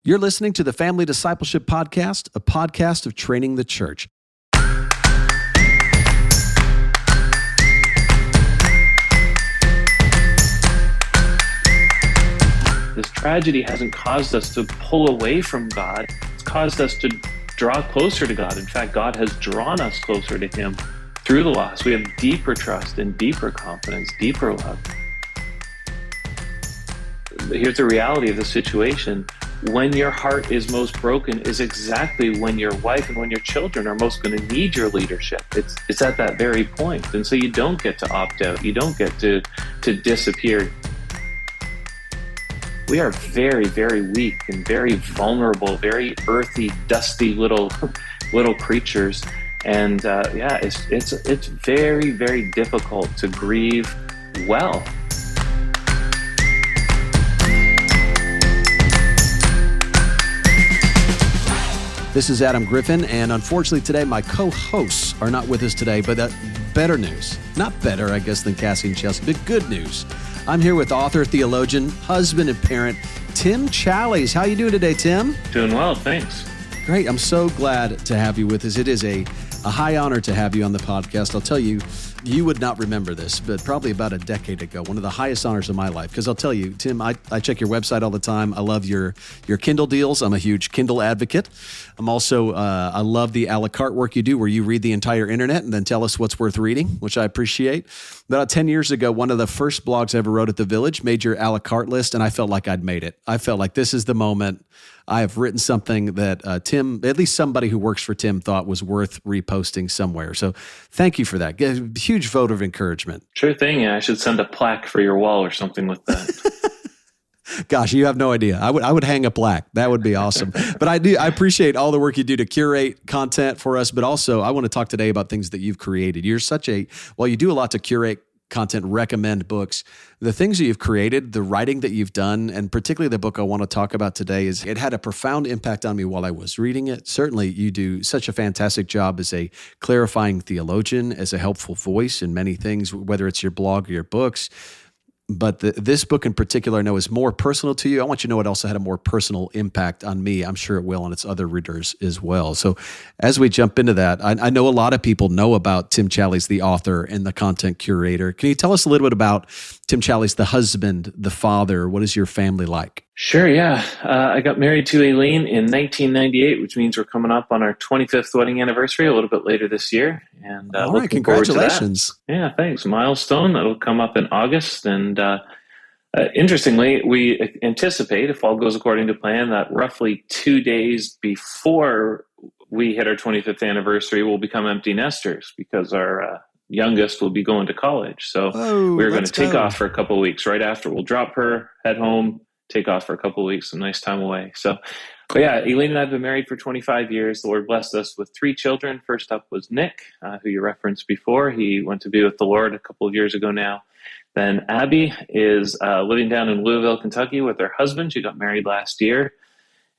You're listening to the Family Discipleship Podcast, a podcast of training the church. This tragedy hasn't caused us to pull away from God. It's caused us to draw closer to God. In fact, God has drawn us closer to Him through the loss. We have deeper trust and deeper confidence, deeper love. Here's the reality of the situation. When your heart is most broken is exactly when your wife and when your children are most going to need your leadership. It's at that very point. And so you don't get to opt out. You don't get to disappear. We are very, very weak and very vulnerable, very earthy, dusty little creatures. And it's very, very difficult to grieve well. This is Adam Griffin, and unfortunately today my co-hosts are not with us today, but better news. Not better, I guess, than Cassie and Chelsea, but good news. I'm here with author, theologian, husband, and parent, Tim Challies. How are you doing today, Tim? Doing well, thanks. Great. I'm so glad to have you with us. It is a high honor to have you on the podcast. I'll tell you, you would not remember this, but probably about a decade ago, one of the highest honors of my life. Because I'll tell you, Tim, I check your website all the time. I love your Kindle deals. I'm a huge Kindle advocate. I'm also, I love the a la carte work you do where you read the entire internet and then tell us what's worth reading, which I appreciate. About 10 years ago, one of the first blogs I ever wrote at The Village made your a la carte list, and I felt like I'd made it. I felt like this is the moment. I have written something that Tim, at least somebody who works for Tim, thought was worth reposting somewhere. So thank you for that. Huge vote of encouragement. Sure thing. Yeah, I should send a plaque for your wall or something with that. Gosh, you have no idea. I would hang a plaque. That would be awesome. But I appreciate all the work you do to curate content for us. But also, I want to talk today about things that you've created. You're you do a lot to curate content, recommend books. The things that you've created, the writing that you've done, and particularly the book I want to talk about today, it had a profound impact on me while I was reading it. Certainly, you do such a fantastic job as a clarifying theologian, as a helpful voice in many things, whether it's your blog or your books. But this book in particular, I know, is more personal to you. I want you to know it also had a more personal impact on me. I'm sure it will on its other readers as well. So as we jump into that, I know a lot of people know about Tim Challies, the author and the content curator. Can you tell us a little bit about Tim Challies, the husband, the father? What is your family like? Sure, yeah. I got married to Aileen in 1998, which means we're coming up on our 25th wedding anniversary a little bit later this year. And all right, congratulations. Yeah, thanks. Milestone. That'll come up in August. And interestingly, we anticipate, if all goes according to plan, that roughly 2 days before we hit our 25th anniversary, we'll become empty nesters because our youngest will be going to college. So we're going to take off for a couple of weeks right after. We'll drop her, head home, take off for a couple of weeks, a nice time away. So, but yeah, Aileen and I have been married for 25 years. The Lord blessed us with 3 children. First up was Nick, who you referenced before. He went to be with the Lord a couple of years ago now. Then Abby is living down in Louisville, Kentucky with her husband. She got married last year.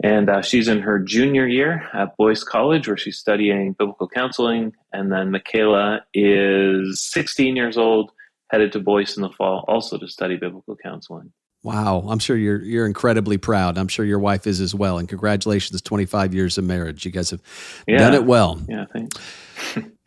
And she's in her junior year at Boyce College, where she's studying biblical counseling. And then Michaela is 16 years old, headed to Boyce in the fall, also to study biblical counseling. Wow. I'm sure you're incredibly proud. I'm sure your wife is as well. And congratulations, 25 years of marriage. You guys have done it well. Yeah, thanks.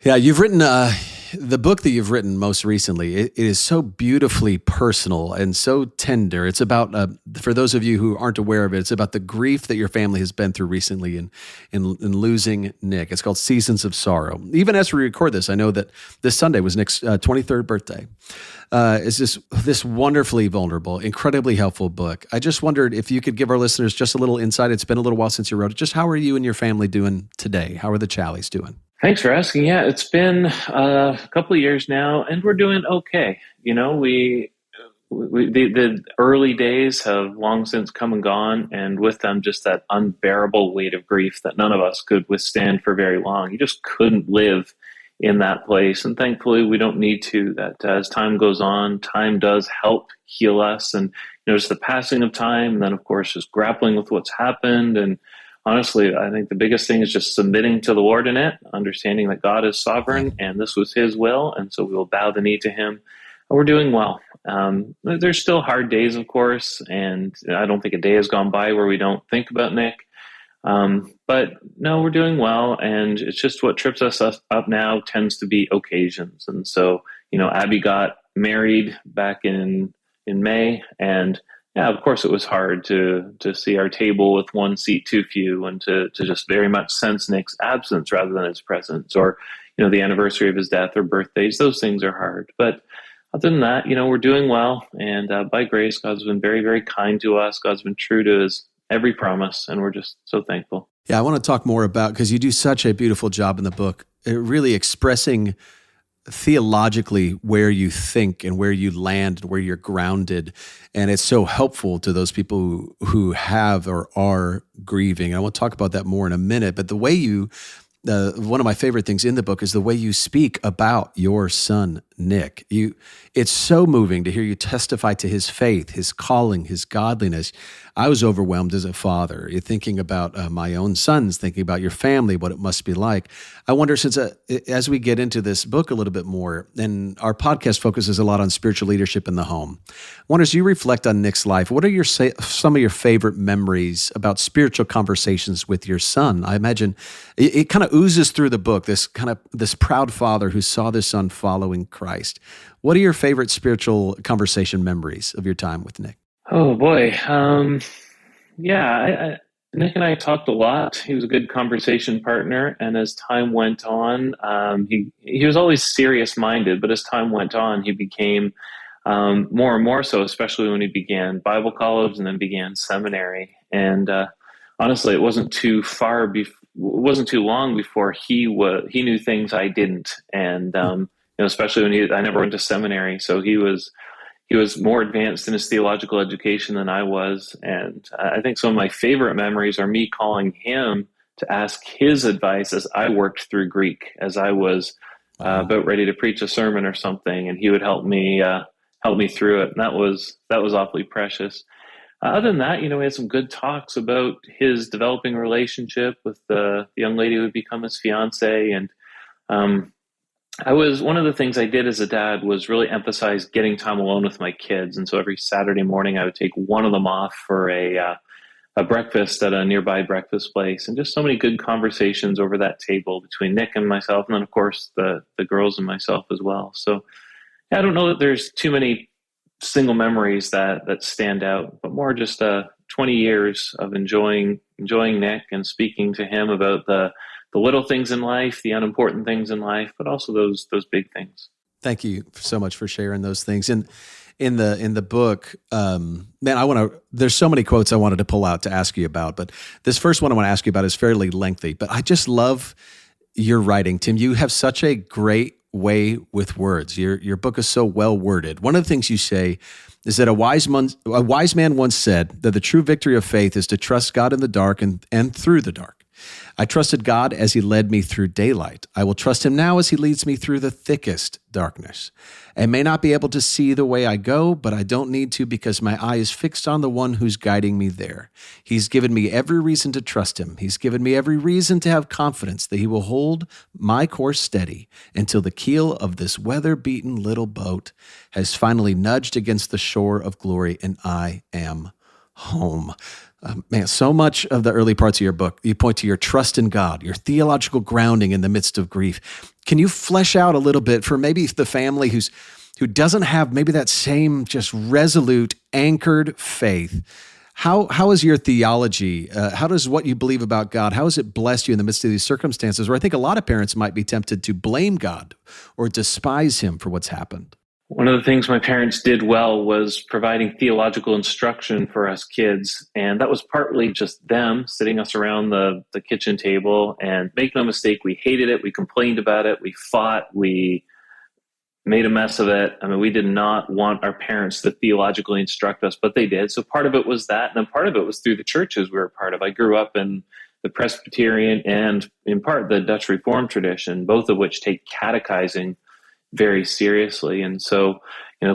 Yeah, you've written the book that you've written most recently. It is so beautifully personal and so tender. It's about, for those of you who aren't aware of it, it's about the grief that your family has been through recently in losing Nick. It's called Seasons of Sorrow. Even as we record this, I know that this Sunday was Nick's 23rd birthday. Is this wonderfully vulnerable, incredibly helpful book. I just wondered if you could give our listeners just a little insight. It's been a little while since you wrote it. Just how are you and your family doing today? How are the Challies doing? Thanks for asking. Yeah, it's been a couple of years now, and we're doing okay. You know, the early days have long since come and gone, and with them just that unbearable weight of grief that none of us could withstand for very long. You just couldn't live in that place, and thankfully we don't need to. That as time goes on, time does help heal us, and just the passing of time, and then of course just grappling with what's happened. And honestly, I think the biggest thing is just submitting to the Lord in it, understanding that God is sovereign and this was His will, and so we will bow the knee to Him. We're doing well. There's still hard days, of course, and I don't think a day has gone by where we don't think about Nick. But no, we're doing well, and it's just what trips us up now tends to be occasions. And so, Abby got married back in May, and yeah, of course, it was hard to see our table with one seat too few, and to just very much sense Nick's absence rather than his presence, or the anniversary of his death or birthdays. Those things are hard, but other than that, we're doing well, and by grace, God's been very, very kind to us. God's been true to His every promise, and we're just so thankful. Yeah, I want to talk more about, because you do such a beautiful job in the book, really expressing theologically where you think and where you land and where you're grounded. And it's so helpful to those people who have or are grieving. And I want to talk about that more in a minute. But the way one of my favorite things in the book is the way you speak about your son, Nick. It's so moving to hear you testify to his faith, his calling, his godliness. I was overwhelmed as a father. You're thinking about my own sons, thinking about your family, what it must be like. I wonder, since as we get into this book a little bit more, and our podcast focuses a lot on spiritual leadership in the home, I wonder, as you reflect on Nick's life, what are some of your favorite memories about spiritual conversations with your son? I imagine it kind of oozes through the book, this proud father who saw this son following Christ. What are your favorite spiritual conversation memories of your time with Nick? Oh boy. Yeah, Nick and I talked a lot. He was a good conversation partner. And as time went on, he was always serious minded, but as time went on, he became more and more so, especially when he began Bible college and then began seminary. And honestly, it wasn't too long before he knew things I didn't. And especially when I never went to seminary, so he was more advanced in his theological education than I was. And I think some of my favorite memories are me calling him to ask his advice as I worked through Greek, as I was about ready to preach a sermon or something, and he would help me through it. And that was awfully precious. Other than that, we had some good talks about his developing relationship with the young lady who would become his fiance. And one of the things I did as a dad was really emphasize getting time alone with my kids. And so every Saturday morning, I would take one of them off for a breakfast at a nearby breakfast place, and just so many good conversations over that table between Nick and myself, and then of course the girls and myself as well. So I don't know that there's too many single memories that stand out, but more just 20 years of enjoying Nick and speaking to him about the little things in life, the unimportant things in life, but also those big things. Thank you so much for sharing those things. And in the book, man, there's so many quotes I wanted to pull out to ask you about, but this first one I want to ask you about is fairly lengthy, but I just love your writing, Tim. You have such a great way with words. Your book is so well worded. One of the things you say is that a wise man once said that the true victory of faith is to trust God in the dark and through the dark. I trusted God as He led me through daylight. I will trust Him now as He leads me through the thickest darkness. I may not be able to see the way I go, but I don't need to, because my eye is fixed on the one who's guiding me there. He's given me every reason to trust Him. He's given me every reason to have confidence that He will hold my course steady until the keel of this weather-beaten little boat has finally nudged against the shore of glory, and I am home. Man, so much of the early parts of your book, you point to your trust in God, your theological grounding in the midst of grief. Can you flesh out a little bit for maybe the family who doesn't have maybe that same just resolute, anchored faith? How is your theology? How does what you believe about God, how has it blessed you in the midst of these circumstances where I think a lot of parents might be tempted to blame God or despise Him for what's happened? One of the things my parents did well was providing theological instruction for us kids. And that was partly just them sitting us around the kitchen table. And make no mistake, we hated it. We complained about it. We fought. We made a mess of it. I mean, we did not want our parents to theologically instruct us, but they did. So part of it was that. And then part of it was through the churches we were part of. I grew up in the Presbyterian and in part the Dutch Reformed tradition, both of which take catechizing very seriously. And so,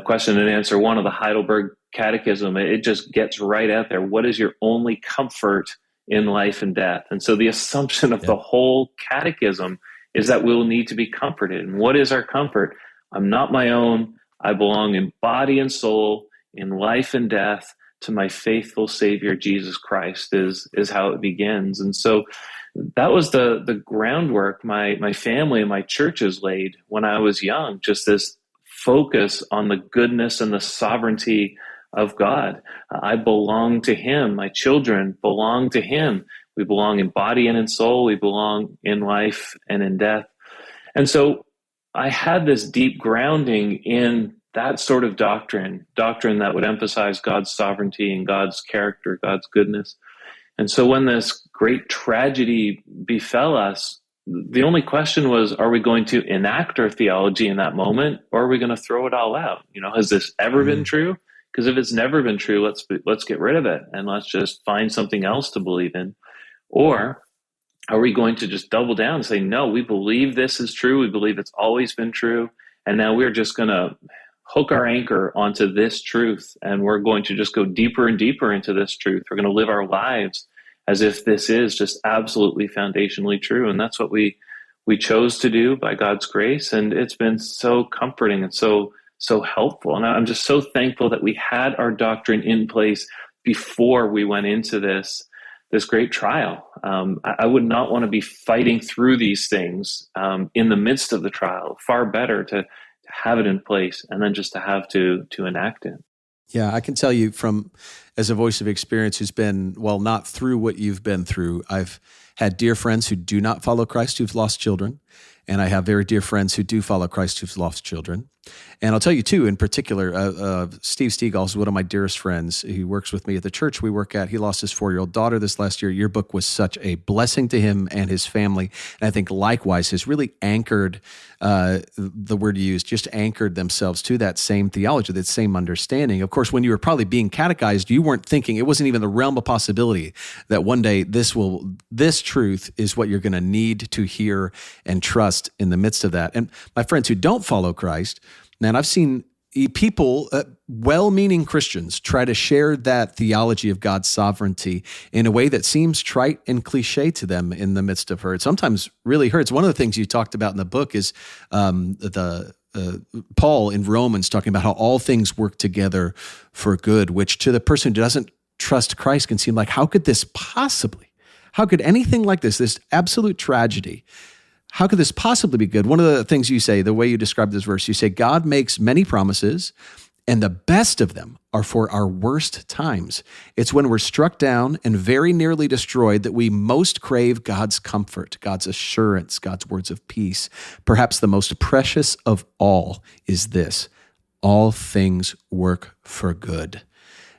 question and answer one of the Heidelberg Catechism, it just gets right out there. What is your only comfort in life and death? And so the assumption of the whole catechism is that we'll need to be comforted. And what is our comfort? I'm not my own. I belong in body and soul, in life and death, to my faithful Savior, Jesus Christ, is how it begins. And so that was the groundwork my family and my churches laid when I was young, just this focus on the goodness and the sovereignty of God. I belong to Him. My children belong to Him. We belong in body and in soul. We belong in life and in death. And so I had this deep grounding in that sort of doctrine that would emphasize God's sovereignty and God's character, God's goodness. And so when this great tragedy befell us, the only question was, are we going to enact our theology in that moment, or are we going to throw it all out? Has this ever been true? Because if it's never been true, let's get rid of it and let's just find something else to believe in. Or are we going to just double down and say, no, we believe this is true. We believe it's always been true. And now we're just going to hook our anchor onto this truth. And we're going to just go deeper and deeper into this truth. We're going to live our lives as if this is just absolutely foundationally true. And that's what we chose to do by God's grace. And it's been so comforting and so helpful. And I'm just so thankful that we had our doctrine in place before we went into this great trial. I would not want to be fighting through these things in the midst of the trial. Far better to have it in place and then just to have to enact it. Yeah, I can tell you as a voice of experience who's been, not through what you've been through. I've had dear friends who do not follow Christ who've lost children. And I have very dear friends who do follow Christ who've lost children. And I'll tell you too, in particular, Steve Stegall is one of my dearest friends. He works with me at the church we work at. He lost his 4-year-old daughter this last year. Your book was such a blessing to him and his family. And I think likewise has really anchored, the word you used, just anchored themselves to that same theology, that same understanding. Of course, when you were probably being catechized, you weren't thinking, it wasn't even the realm of possibility that one day this truth is what you're going to need to hear and trust in the midst of that. And my friends who don't follow Christ, man, I've seen people, well-meaning Christians, try to share that theology of God's sovereignty in a way that seems trite and cliche to them in the midst of her. It sometimes really hurts. One of the things you talked about in the book is Paul in Romans talking about how all things work together for good, which to the person who doesn't trust Christ can seem like, how could anything like this absolute tragedy, how could this possibly be good? One of the things you say, the way you describe this verse, you say, God makes many promises, and the best of them are for our worst times. It's when we're struck down and very nearly destroyed that we most crave God's comfort, God's assurance, God's words of peace. Perhaps the most precious of all is this: all things work for good.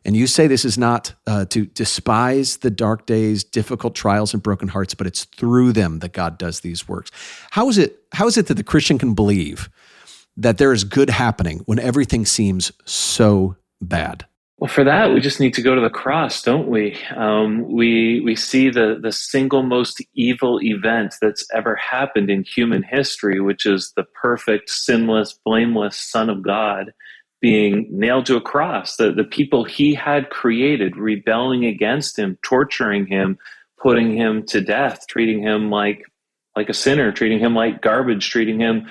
And you say this is not to despise the dark days, difficult trials, and broken hearts, but it's through them that God does these works. How is it that the Christian can believe that there is good happening when everything seems so bad? Well, for that, we just need to go to the cross, don't we? We see the single most evil event that's ever happened in human history, which is the perfect, sinless, blameless Son of God being nailed to a cross. The people he had created rebelling against him, torturing him, putting him to death, treating him like a sinner, treating him like garbage, treating him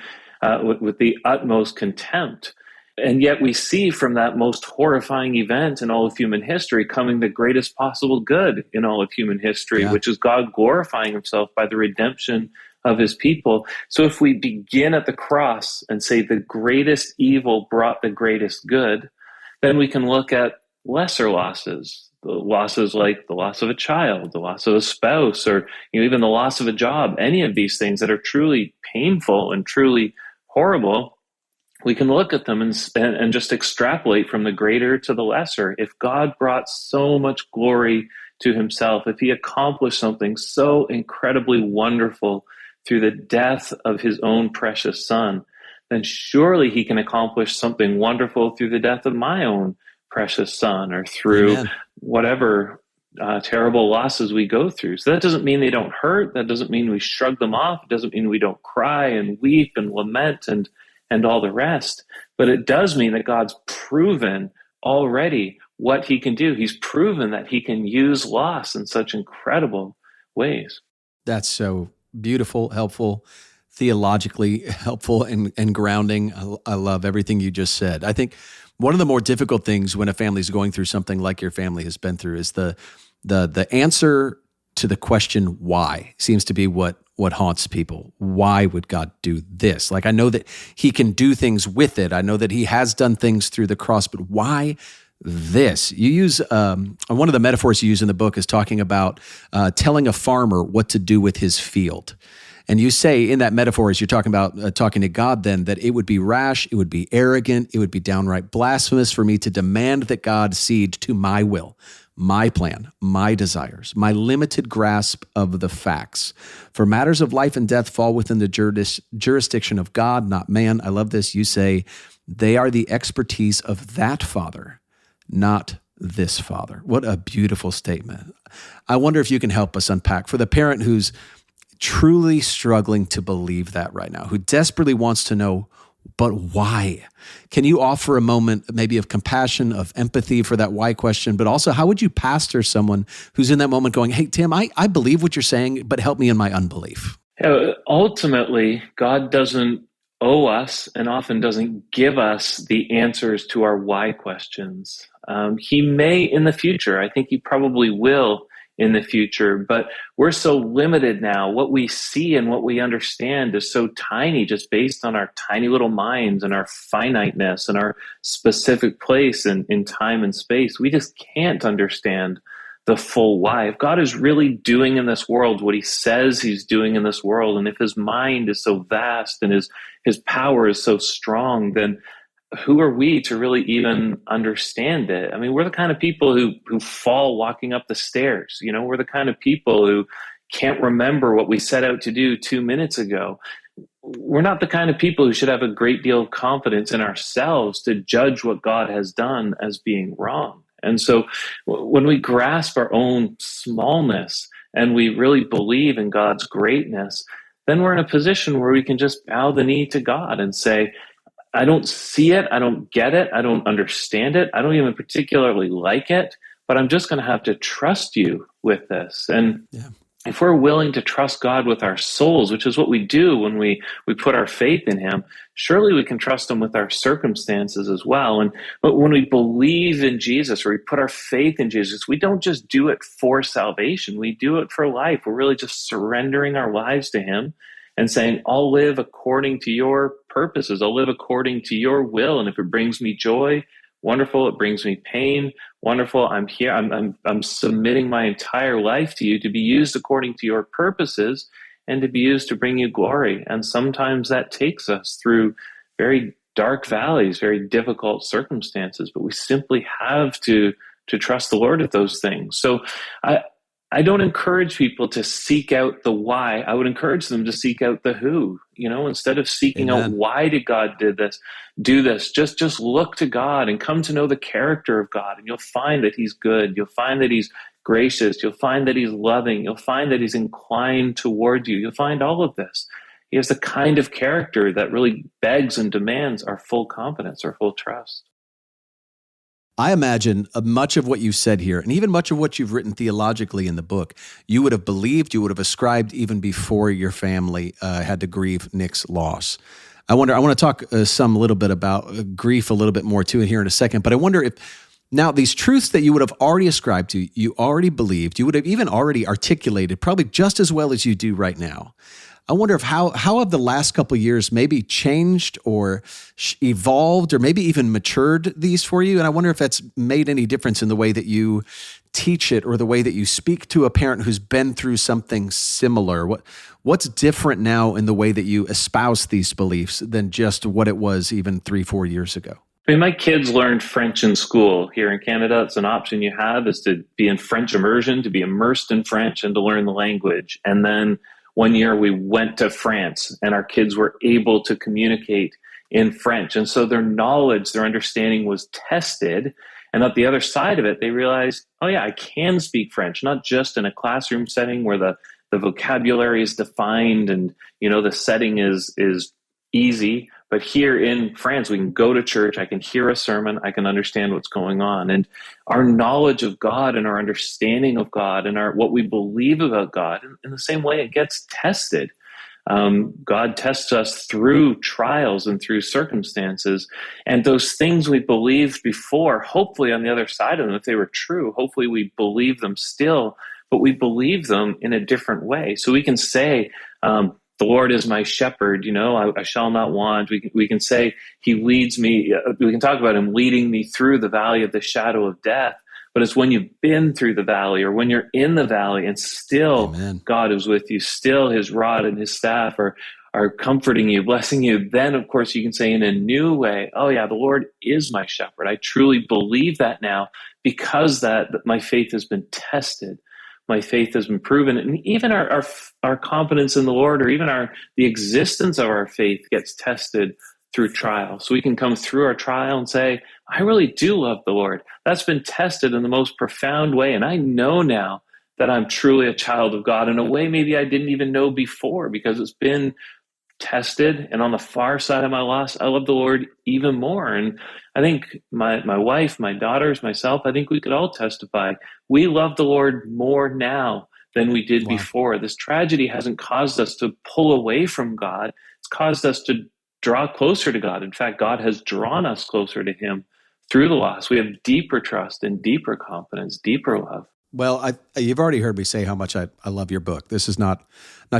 with the utmost contempt. And yet we see from that most horrifying event in all of human history coming the greatest possible good in all of human history, which is God glorifying himself by the redemption of his people. So if we begin at the cross and say the greatest evil brought the greatest good, then we can look at lesser losses, the losses like the loss of a child, the loss of a spouse, or even the loss of a job, any of these things that are truly painful and truly horrible. We can look at them and just extrapolate from the greater to the lesser. If God brought so much glory to himself, if he accomplished something so incredibly wonderful through the death of his own precious Son, then surely he can accomplish something wonderful through the death of my own precious Son, or through whatever terrible losses we go through. So that doesn't mean they don't hurt. That doesn't mean we shrug them off. It doesn't mean we don't cry and weep and lament and all the rest. But it does mean that God's proven already what he can do. He's proven that he can use loss in such incredible ways. That's so beautiful, helpful. theologically helpful and grounding. I love everything you just said. I think one of the more difficult things when a family is going through something like your family has been through is the answer to the question why seems to be what haunts people. Why would God do this? Like, I know that he can do things with it. I know that he has done things through the cross, but why this? You use one of the metaphors you use in the book is talking about telling a farmer what to do with his field. And you say in that metaphor, as you're talking about talking to God then, that it would be rash, it would be arrogant, it would be downright blasphemous for me to demand that God cede to my will, my plan, my desires, my limited grasp of the facts. For matters of life and death fall within the jurisdiction of God, not man. I love this. You say, they are the expertise of that Father, not this Father. What a beautiful statement. I wonder if you can help us unpack for the parent who's truly struggling to believe that right now, who desperately wants to know, but why? Can you offer a moment maybe of compassion, of empathy for that why question, but also how would you pastor someone who's in that moment going, hey, Tim, I believe what you're saying, but help me in my unbelief? Ultimately, God doesn't owe us and often doesn't give us the answers to our why questions. He may in the future. I think he probably will in the future, but we're so limited now. What we see and what we understand is so tiny just based on our tiny little minds and our finiteness and our specific place in time and space. We just can't understand the full why. If God is really doing in this world what he says he's doing in this world, and if his mind is so vast and his power is so strong, then who are we to really even understand it? I mean, we're the kind of people who fall walking up the stairs. You know, we're the kind of people who can't remember what we set out to do 2 minutes ago. We're not the kind of people who should have a great deal of confidence in ourselves to judge what God has done as being wrong. And so when we grasp our own smallness and we really believe in God's greatness, then we're in a position where we can just bow the knee to God and say, I don't see it. I don't get it. I don't understand it. I don't even particularly like it, but I'm just going to have to trust you with this. And if we're willing to trust God with our souls, which is what we do when we put our faith in him, surely we can trust him with our circumstances as well. But when we believe in Jesus or we put our faith in Jesus, we don't just do it for salvation. We do it for life. We're really just surrendering our lives to him and saying, I'll live according to your purposes. I'll live according to your will. And if it brings me joy, wonderful. It brings me pain, wonderful. I'm here. I'm submitting my entire life to you to be used according to your purposes and to be used to bring you glory. And sometimes that takes us through very dark valleys, very difficult circumstances, but we simply have to trust the Lord at those things. So I don't encourage people to seek out the why. I would encourage them to seek out the who. You know, instead of seeking out why did God do this, just look to God and come to know the character of God, and you'll find that he's good. You'll find that he's gracious. You'll find that he's loving. You'll find that he's inclined toward you. You'll find all of this. He has the kind of character that really begs and demands our full confidence, our full trust. I imagine much of what you said here, and even much of what you've written theologically in the book, you would have believed, you would have ascribed even before your family had to grieve Nick's loss. I want to talk a little bit about grief a little bit more too here in a second, but I wonder if now these truths that you would have already ascribed to, you already believed, you would have even already articulated probably just as well as you do right now. I wonder if how have the last couple of years maybe changed or evolved or maybe even matured these for you? And I wonder if that's made any difference in the way that you teach it or the way that you speak to a parent who's been through something similar. What's different now in the way that you espouse these beliefs than just what it was even 3-4 years ago? I mean, my kids learned French in school. Here in Canada, it's an option you have is to be in French immersion, to be immersed in French and to learn the language. And then one year we went to France and our kids were able to communicate in French. And so their knowledge, their understanding was tested. And at the other side of it, they realized, oh yeah, I can speak French, not just in a classroom setting where the vocabulary is defined and, you know, the setting is easy. But here in France, we can go to church, I can hear a sermon, I can understand what's going on. And our knowledge of God and our understanding of God and what we believe about God, in the same way it gets tested. God tests us through trials and through circumstances. And those things we believed before, hopefully on the other side of them, if they were true, hopefully we believe them still, but we believe them in a different way. So we can say, the Lord is my shepherd, I shall not want. We can say he leads me. We can talk about him leading me through the valley of the shadow of death. But it's when you've been through the valley or when you're in the valley and still Amen. God is with you, still his rod and his staff are comforting you, blessing you. Then, of course, you can say in a new way, oh yeah, the Lord is my shepherd. I truly believe that now because that my faith has been tested. My faith has been proven. And even our confidence in the Lord, or even the existence of our faith gets tested through trial. So we can come through our trial and say, I really do love the Lord. That's been tested in the most profound way. And I know now that I'm truly a child of God in a way maybe I didn't even know before, because it's been tested. And on the far side of my loss, I love the Lord even more. And I think my wife, my daughters, myself, I think we could all testify. We love the Lord more now than we did before. This tragedy hasn't caused us to pull away from God. It's caused us to draw closer to God. In fact, God has drawn us closer to him through the loss. We have deeper trust and deeper confidence, deeper love. Well, you've already heard me say how much I love your book. This is not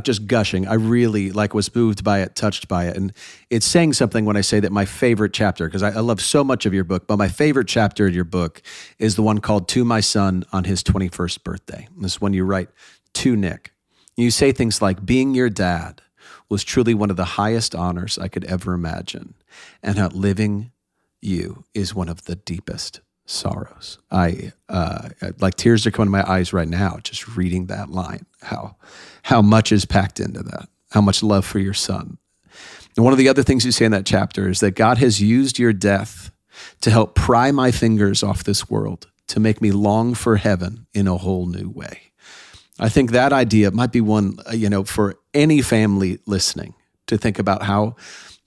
just gushing. I really was moved by it, touched by it. And it's saying something when I say that my favorite chapter, because I love so much of your book, but my favorite chapter in your book is the one called To My Son on His 21st Birthday. And this is when you write to Nick. You say things like, being your dad was truly one of the highest honors I could ever imagine, and outliving you is one of the deepest sorrows. I like tears are coming to my eyes right now just reading that line. How much is packed into that? How much love for your son? And one of the other things you say in that chapter is that God has used your death to help pry my fingers off this world, to make me long for heaven in a whole new way. I think that idea might be one, for any family listening to think about how,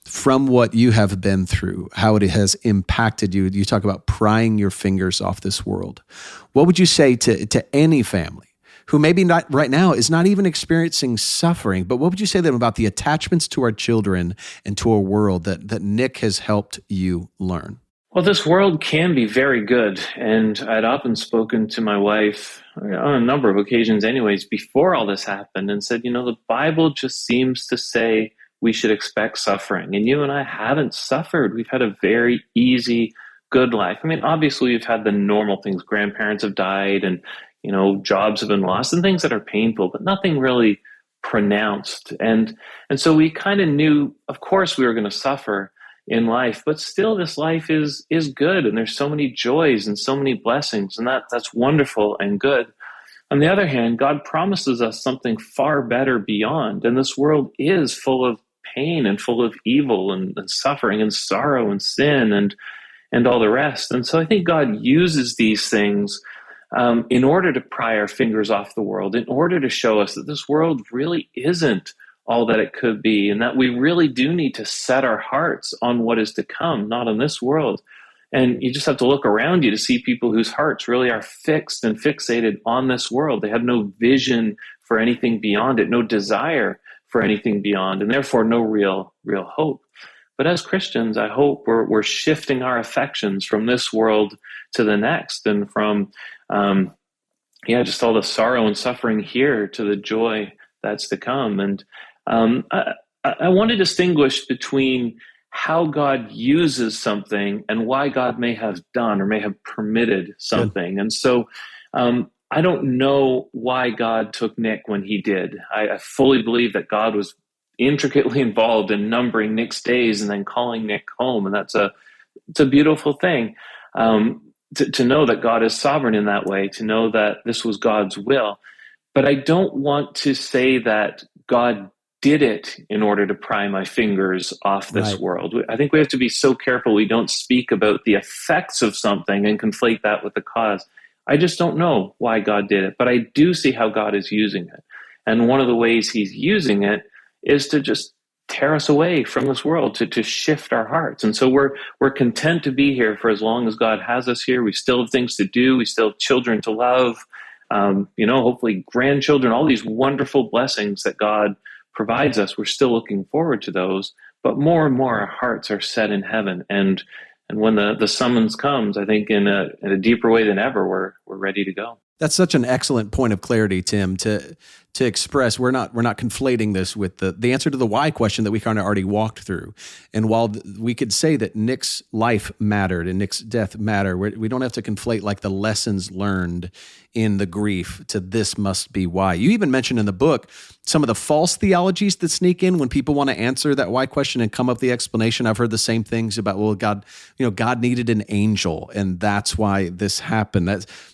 from what you have been through, how it has impacted you. You talk about prying your fingers off this world. What would you say to any family who maybe not right now is not even experiencing suffering, but what would you say to them about the attachments to our children and to our world that Nick has helped you learn? Well, this world can be very good. And I'd often spoken to my wife on a number of occasions anyways, before all this happened, and said, the Bible just seems to say we should expect suffering. And you and I haven't suffered. We've had a very easy, good life. I mean, obviously we've had the normal things. Grandparents have died and, jobs have been lost and things that are painful, but nothing really pronounced. And so we kind of knew, of course, we were going to suffer in life, but still this life is good. And there's so many joys and so many blessings, and that's wonderful and good. On the other hand, God promises us something far better beyond. And this world is full of pain and full of evil and suffering and sorrow and sin and all the rest. And so I think God uses these things in order to pry our fingers off the world, in order to show us that this world really isn't all that it could be, and that we really do need to set our hearts on what is to come, not on this world. And you just have to look around you to see people whose hearts really are fixed and fixated on this world. They have no vision for anything beyond it, no desire for anything beyond, and therefore no real hope. But as Christians, I hope we're shifting our affections from this world to the next, and from just all the sorrow and suffering here to the joy that's to come. And I want to distinguish between how God uses something and why God may have done or may have permitted something. Good. And so I don't know why God took Nick when he did. I fully believe that God was intricately involved in numbering Nick's days and then calling Nick home. And it's a beautiful thing to know that God is sovereign in that way, to know that this was God's will. But I don't want to say that God did it in order to pry my fingers off this world. I think we have to be so careful we don't speak about the effects of something and conflate that with the cause. I just don't know why God did it, but I do see how God is using it. And one of the ways he's using it is to just tear us away from this world, to shift our hearts. And so we're content to be here for as long as God has us here. We still have things to do. We still have children to love, hopefully grandchildren, all these wonderful blessings that God provides us, we're still looking forward to those, but more and more our hearts are set in heaven. And when the summons comes, I think in a deeper way than ever, we're ready to go. That's such an excellent point of clarity, Tim, to express. We're not conflating this with the answer to the why question that we kind of already walked through. And while we could say that Nick's life mattered and Nick's death mattered, we don't have to conflate like the lessons learned in the grief to this must be why. You even mentioned in the book some of the false theologies that sneak in when people want to answer that why question and come up with the explanation. I've heard the same things about, well, God needed an angel and that's why this happened.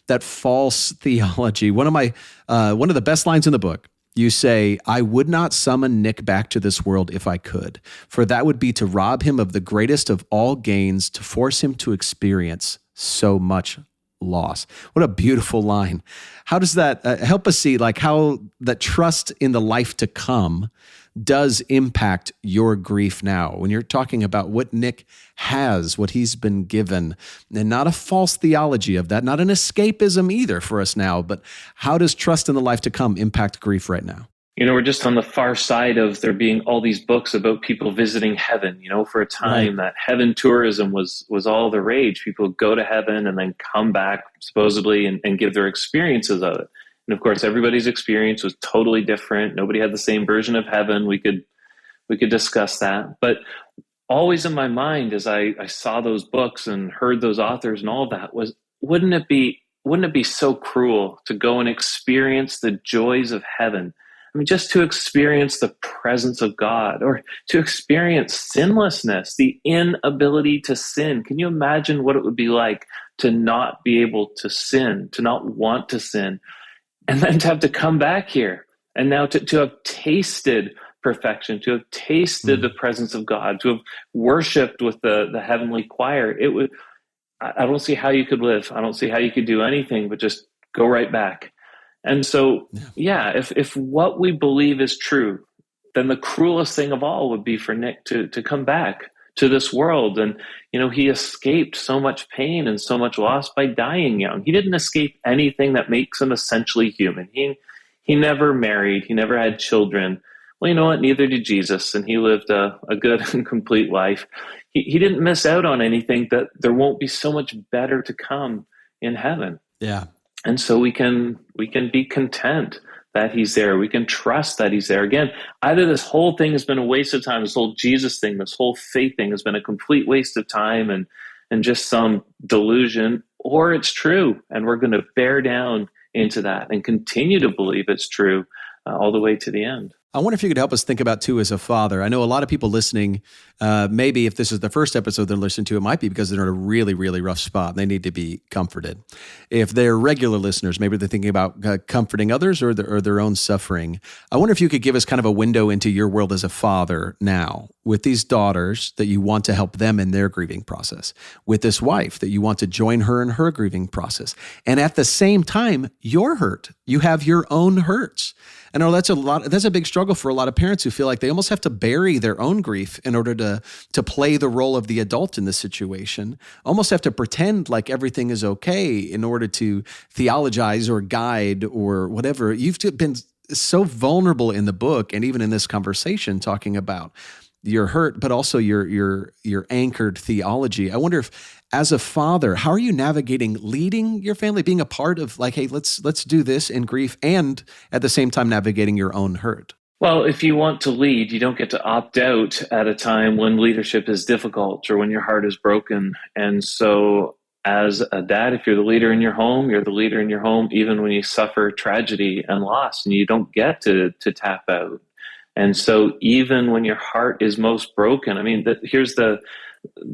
That false theology. One of the best lines in the book, you say, "I would not summon Nick back to this world if I could, for that would be to rob him of the greatest of all gains, to force him to experience so much loss." What a beautiful line. How does that help us see like how that trust in the life to come does impact your grief now when you're talking about what Nick has, what he's been given, and not a false theology of that, not an escapism either for us now, but how does trust in the life to come impact grief right now? We're just on the far side of there being all these books about people visiting heaven. For a time that heaven tourism was all the rage. People would go to heaven and then come back supposedly and give their experiences of it. And of course, everybody's experience was totally different. Nobody had the same version of heaven. We could discuss that. But always in my mind, as I saw those books and heard those authors and all of that, was wouldn't it be so cruel to go and experience the joys of heaven? I mean, just to experience the presence of God or to experience sinlessness, the inability to sin. Can you imagine what it would be like to not be able to sin, to not want to sin? And then to have to come back here and now to have tasted perfection, to have tasted the presence of God, to have worshiped with the heavenly choir. I don't see how you could live. I don't see how you could do anything but just go right back. And so, if what we believe is true, then the cruelest thing of all would be for Nick to come back to this world. And, he escaped so much pain and so much loss by dying young. He didn't escape anything that makes him essentially human. He never married. He never had children. Well, you know what? Neither did Jesus. And he lived a good and complete life. He didn't miss out on anything that there won't be so much better to come in heaven. Yeah. And so we can be content that he's there. We can trust that he's there. Again, either this whole thing has been a waste of time, this whole Jesus thing, this whole faith thing has been a complete waste of time and just some delusion, or it's true. And we're going to bear down into that and continue to believe it's true all the way to the end. I wonder if you could help us think about, too, as a father. I know a lot of people listening, maybe if this is the first episode they're listening to, it might be because they're in a really, really rough spot and they need to be comforted. If they're regular listeners, maybe they're thinking about comforting others or their own suffering. I wonder if you could give us kind of a window into your world as a father now with these daughters that you want to help them in their grieving process, with this wife that you want to join her in her grieving process. And at the same time, you're hurt. You have your own hurts. I know that's a big struggle for a lot of parents who feel like they almost have to bury their own grief in order to play the role of the adult in this situation, almost have to pretend like everything is okay in order to theologize or guide or whatever. You've been so vulnerable in the book and even in this conversation talking about your hurt, but also your anchored theology. I wonder if, as a father, how are you navigating leading your family, being a part of like, hey, let's do this in grief, and at the same time navigating your own hurt? Well, if you want to lead, you don't get to opt out at a time when leadership is difficult or when your heart is broken. And so as a dad, if you're the leader in your home, you're the leader in your home, even when you suffer tragedy and loss, and you don't get to tap out. And so even when your heart is most broken, I mean, here's the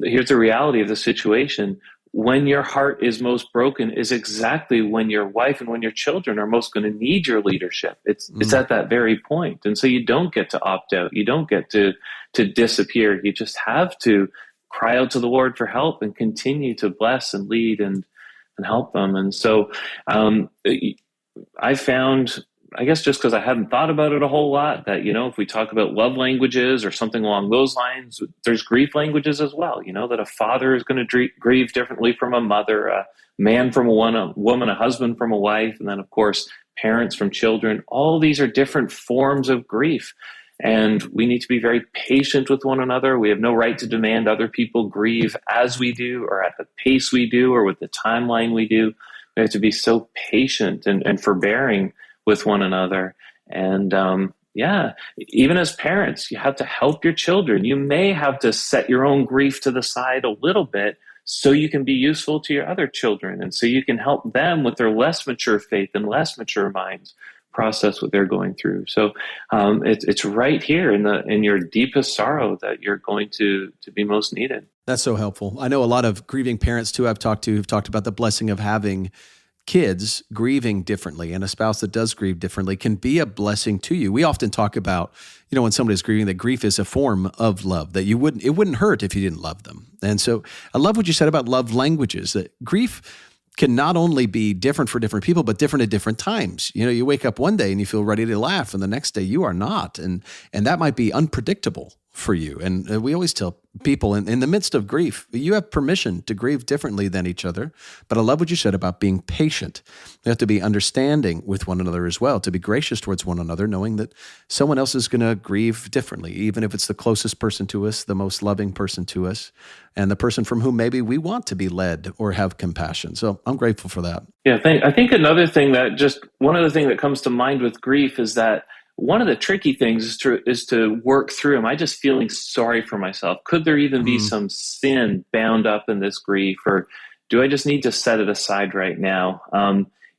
reality of the situation. When your heart is most broken is exactly when your wife and when your children are most going to need your leadership. It's at that very point. And so you don't get to opt out. You don't get to disappear. You just have to cry out to the Lord for help and continue to bless and lead and help them. And so I found, I guess just because I hadn't thought about it a whole lot, that, if we talk about love languages or something along those lines, there's grief languages as well, that a father is going to grieve differently from a mother, a man from a woman, a husband from a wife, and then, of course, parents from children. All these are different forms of grief. And we need to be very patient with one another. We have no right to demand other people grieve as we do, or at the pace we do, or with the timeline we do. We have to be so patient and forbearing with one another. And even as parents, you have to help your children. You may have to set your own grief to the side a little bit so you can be useful to your other children, and so you can help them with their less mature faith and less mature minds process what they're going through. So it's right here in your deepest sorrow that you're going to be most needed. That's so helpful. I know a lot of grieving parents too I've talked to who've talked about the blessing of having kids grieving differently, and a spouse that does grieve differently can be a blessing to you. We often talk about, when somebody's grieving, that grief is a form of love, that it wouldn't hurt if you didn't love them. And so I love what you said about love languages, that grief can not only be different for different people, but different at different times. You wake up one day and you feel ready to laugh, and the next day you are not. And that might be unpredictable for you. And we always tell people in the midst of grief, you have permission to grieve differently than each other. But I love what you said about being patient. You have to be understanding with one another as well, to be gracious towards one another, knowing that someone else is going to grieve differently, even if it's the closest person to us, the most loving person to us, and the person from whom maybe we want to be led or have compassion. So I'm grateful for that. Yeah, I think another thing one other thing that comes to mind with grief is that one of the tricky things is to work through, am I just feeling sorry for myself? Could there even be some sin bound up in this grief, or do I just need to set it aside right now?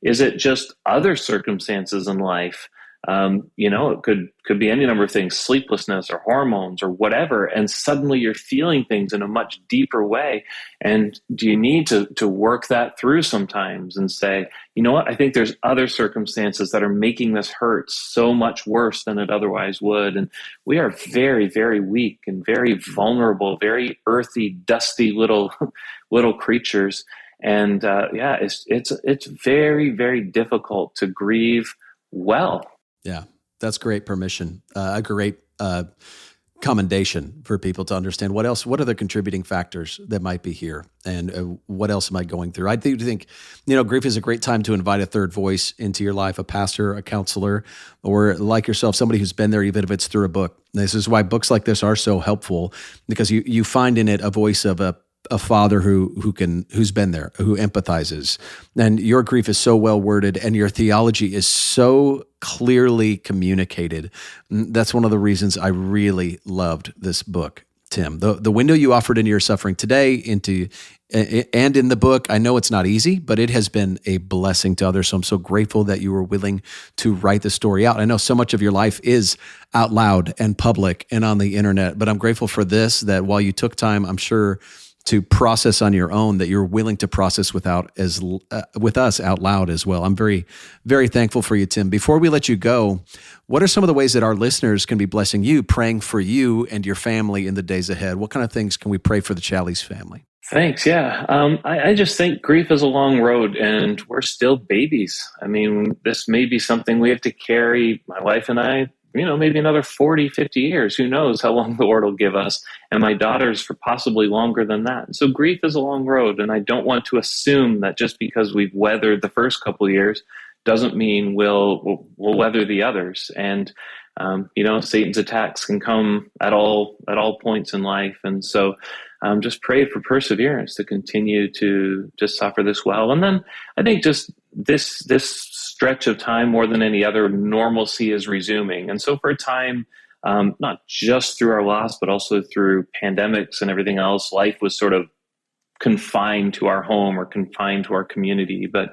Is it just other circumstances in life? It could be any number of things, sleeplessness or hormones or whatever, and suddenly you're feeling things in a much deeper way. And do you need to work that through sometimes and say, you know what, I think there's other circumstances that are making this hurt so much worse than it otherwise would. And we are very, very weak and very vulnerable, very earthy, dusty little creatures. And it's very, very difficult to grieve well. Yeah, that's great permission. A great commendation for people to understand what are the contributing factors that might be here, and what else am I going through? I do think, grief is a great time to invite a third voice into your life, a pastor, a counselor, or like yourself, somebody who's been there, even if it's through a book. This is why books like this are so helpful, because you find in it a voice of a father who's been there, who empathizes. And your grief is so well worded, and your theology is so clearly communicated. That's one of the reasons I really loved this book, Tim. The window you offered into your suffering today, and in the book, I know it's not easy, but it has been a blessing to others. So I'm so grateful that you were willing to write the story out. I know so much of your life is out loud and public and on the internet, but I'm grateful for this, that while you took time, I'm sure, to process on your own, that you're willing to process with us out loud as well. I'm very, very thankful for you, Tim. Before we let you go, what are some of the ways that our listeners can be blessing you, praying for you and your family in the days ahead? What kind of things can we pray for the Challies family? Thanks. Yeah. I just think grief is a long road, and we're still babies. I mean, this may be something we have to carry, my wife and I, maybe another 40, 50 years. Who knows how long the Lord will give us, and my daughters for possibly longer than that. So grief is a long road, and I don't want to assume that just because we've weathered the first couple of years doesn't mean we'll weather the others. And Satan's attacks can come at all points in life, and so just pray for perseverance to continue to suffer this well. And then I think just this stretch of time, more than any other, normalcy is resuming. And so for a time, not just through our loss, but also through pandemics and everything else, life was sort of confined to our home or confined to our community. But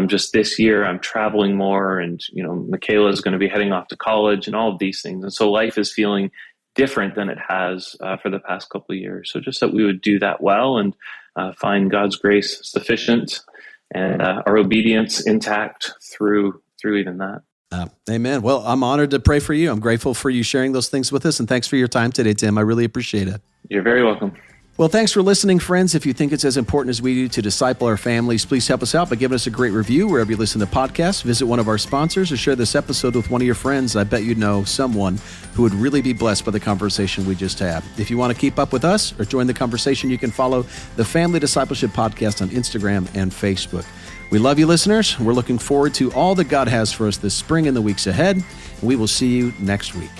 just this year, I'm traveling more, and Michaela is going to be heading off to college and all of these things. And so life is feeling different than it has for the past couple of years. So just that we would do that well, and find God's grace sufficient, and our obedience intact through even that. Amen. Well, I'm honored to pray for you. I'm grateful for you sharing those things with us, and thanks for your time today, Tim. I really appreciate it. You're very welcome. Well, thanks for listening, friends. If you think it's as important as we do to disciple our families, please help us out by giving us a great review wherever you listen to podcasts. Visit one of our sponsors or share this episode with one of your friends. I bet you know someone who would really be blessed by the conversation we just had. If you want to keep up with us or join the conversation, you can follow the Family Discipleship Podcast on Instagram and Facebook. We love you, listeners. We're looking forward to all that God has for us this spring and the weeks ahead. We will see you next week.